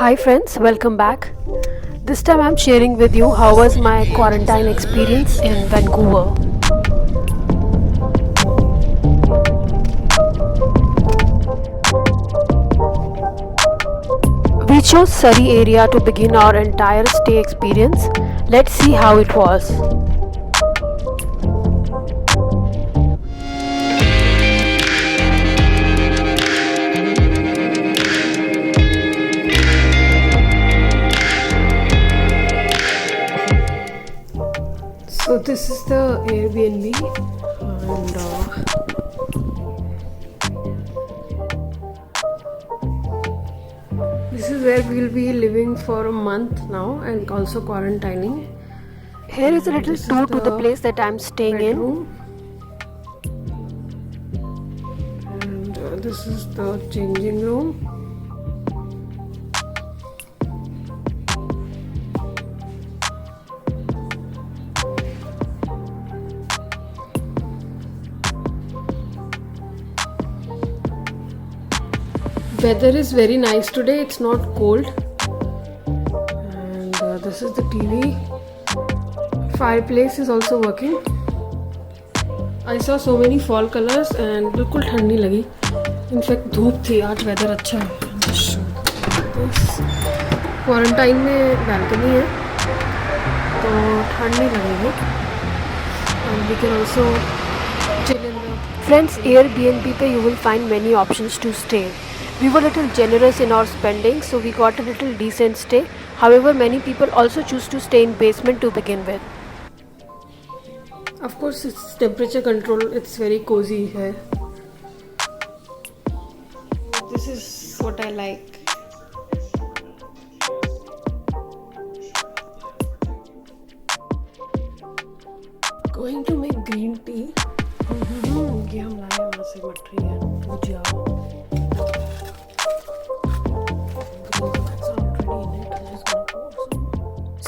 Hi friends, welcome back. This time I'm sharing with you how was my quarantine experience in Vancouver. We chose Surrey area to begin our entire stay experience. Let's see how it was. So this is the Airbnb and this is where we'll be living for a month now and also quarantining. Here is a little tour to the place that I'm staying bedroom. And this is the changing room. Weather is very nice today, it's not cold. And this is the TV. Fireplace is also working. I saw so many fall colors and बिल्कुल ठंडी लगी. In fact धूप थी, आज weather अच्छा है. Quarantine में balcony है तो ठंड नहीं लगेगी. And we can also chill in the friends Airbnb पे you will find many options to stay. We were a little generous in our spending, so we got a little decent stay. However, many people also choose to stay in basement to begin with. Of course, it's temperature control. It's very cozy here. This is what I like. Going to make green tea. ये हम लाए वहाँ से मटरी है भुजिया.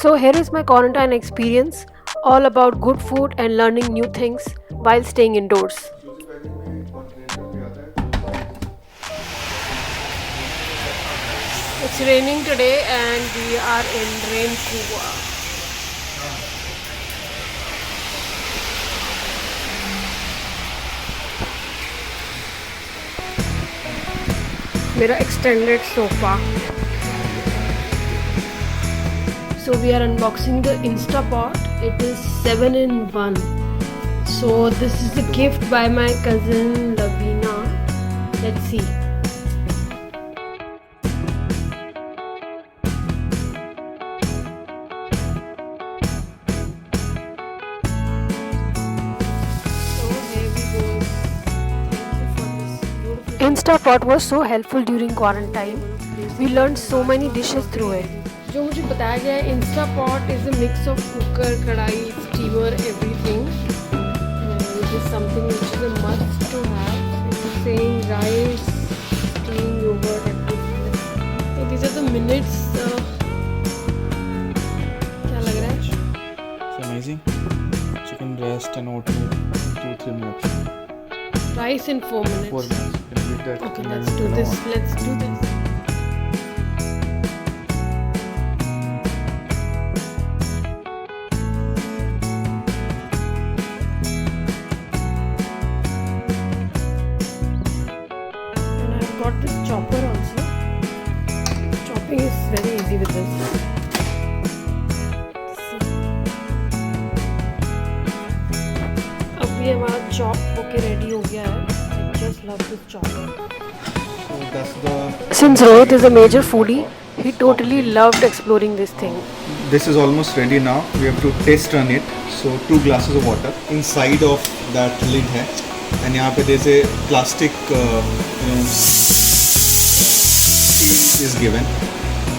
So here is my quarantine experience, all about good food and learning new things while staying indoors. It's raining today and we are in Vancouver. मेरा extended sofa. So we are unboxing the Instapot. It is 7 in 1. So this is a gift by my cousin Lavina. Let's see. So here we go. Thank you for this beautiful. Instapot was so helpful during quarantine. We learned so many dishes through it. जो मुझे बताया गया है Instapot is a mix of cooker, कढ़ाई, steamer, everything. It is something which is a must to have. It is saying rice, steam, yogurt, everything. So these are the minutes. क्या लग रहा है? It's amazing. Chicken breast and oatmeal in 2-3 minutes. Rice in 4 minutes. 4 minutes. You can eat that. Okay, let's do this. Let's do this. Got this chopper also. Chopping is very easy with this. अब ये हमारा chop होके ready हो गया है. I just love this chopper. So that's the. Since Rohit is a major foodie, he totally loved exploring this thing. This is almost ready now. We have to test run it. So 2 glasses of water inside of that lid है. And यहाँ पे there's a plastic seal is given.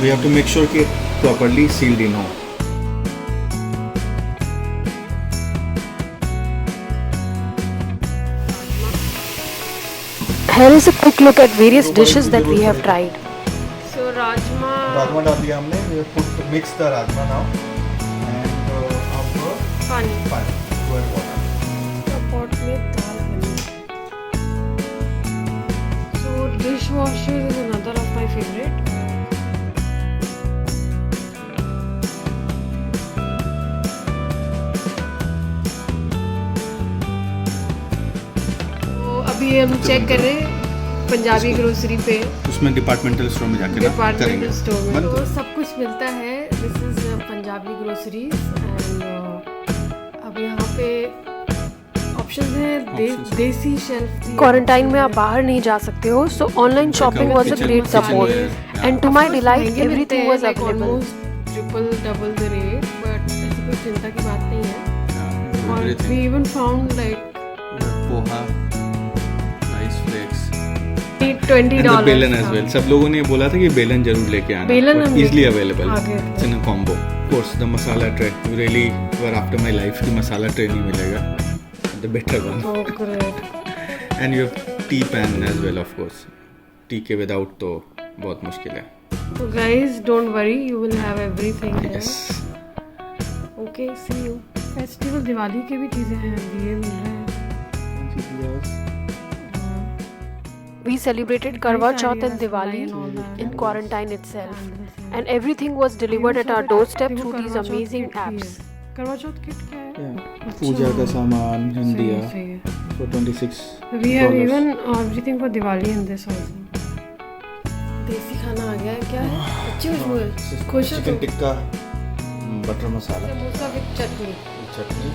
We have to make sure कि properly sealed in हो. Here is a quick look at various dishes that we have tried. So rajma डाल दिया हमने. We have put mix the rajma now. And अब पानी. Boil water. pot में दाल बनी. So dishwasher is another of my favorite. अभी हम check कर रहे हैं पंजाबी ग्रोसरी पे, उसमें डिपार्टमेंटल स्टोर में जाके डिपार्टमेंटल स्टोर में बंद तो करो। सब कुछ मिलता है। This is Punjabi groceries and अब यहाँ पे ऑप्शंस हैं देसी शेल्फ। क्वारंटाइन में आप बाहर नहीं जा सकते हो, so online shopping was a great support and to my delight everything was available. Triple double the rate, but ऐसी कोई चिंता की बात नहीं है। और we even found like poha, rice flakes $20 belan as well. सब लोगों ने बोला था कि बेलन जरूर लेके आना, बेलन हम इजीली अवेलेबल आ गए थे। It's in a combo. Of course the masala tray really were after my life की मसाला ट्रे नहीं मिलेगा, the better one. So great. And you have tea pan as well of course. Tea के without तो बहुत मुश्किल है। So guys, don't worry, you will have everything here. Yes Okay, see you. Festival Diwali के भी चीजें हैं, दिए मिल रहे हैं। We celebrated Karwa Chauth and Diwali in quarantine itself, and everything was delivered at our doorstep through these amazing apps. करवा चौथ kit क्या है? पूजा का सामान हंडिया सही है। for $26. We have even everything for Diwali in this also. देसी खाना आ गया है क्या? अच्छी खुशबू है। खुश हो चिकन तुम? Tikka, butter masala, samosa with chutney. चटनी।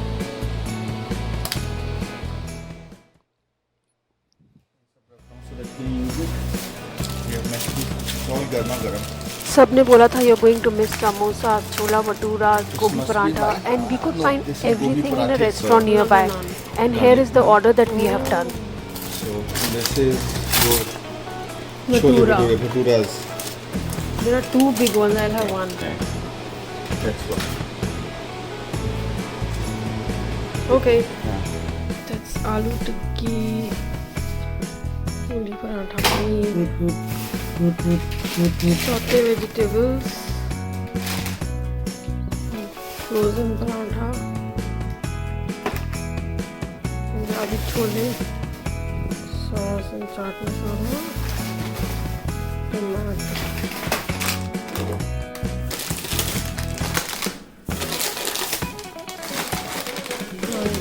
सब ने बोला था you're going to miss samosa, छोला भटूरा, गोभी paratha, and we could find everything in a restaurant nearby. And here is the order that we have done. So this is your Bhatura. bhaturas. There are two big ones. I'll have one. That's what. Okay. Yeah. That's aloo tikki, choli paratha, paneer, sauté vegetables, frozen paratha, Punjabi chole, sauce and chaat masala, tomato.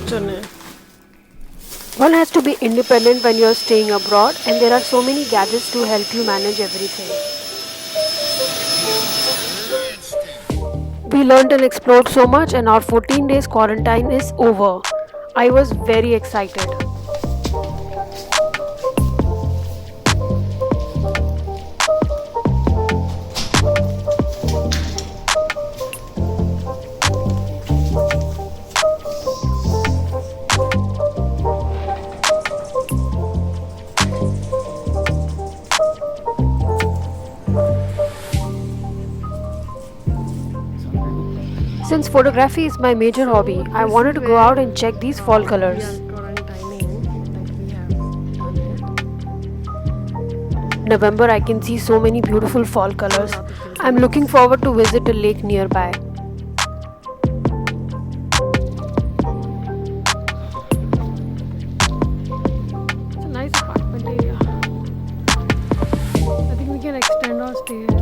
Chane. One has to be independent when you're staying abroad, and there are so many gadgets to help you manage everything. We learned and explored so much, and our 14 days quarantine is over. I was very excited. Since photography is my major hobby, I wanted to go out and check these fall colors. November, I can see so many beautiful fall colors. I'm looking forward to visit a lake nearby. It's a nice apartment area. I think we can extend our stay here.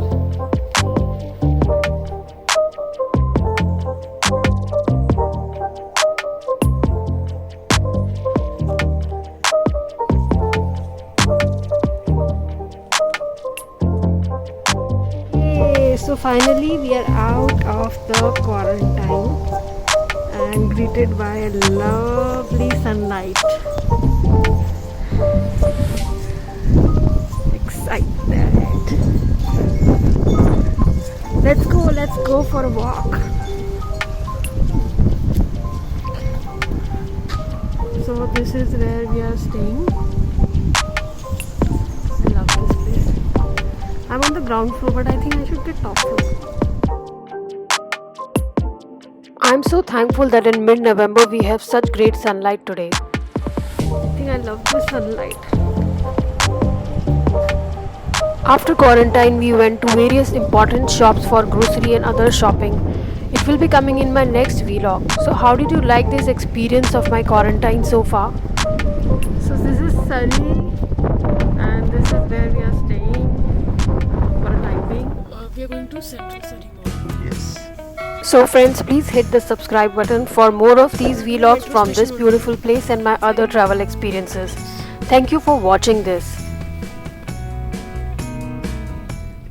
So finally we are out of the quarantine and greeted by a lovely sunlight. Excited. Let's go for a walk. So this is where we are staying. I love this place. I'm on the ground floor, but I think I should get top floor. I'm so thankful that in mid-November we have such great sunlight today. I think I love the sunlight. After quarantine, we went to various important shops for grocery and other shopping. It will be coming in my next vlog. So how did you like this experience of my quarantine so far? So this is Surrey and this is where we are staying for a time being. We are going to Central Surrey Mall. Yes. So friends, please hit the subscribe button for more of these vlogs from this beautiful place and my other travel experiences. Thank you for watching this.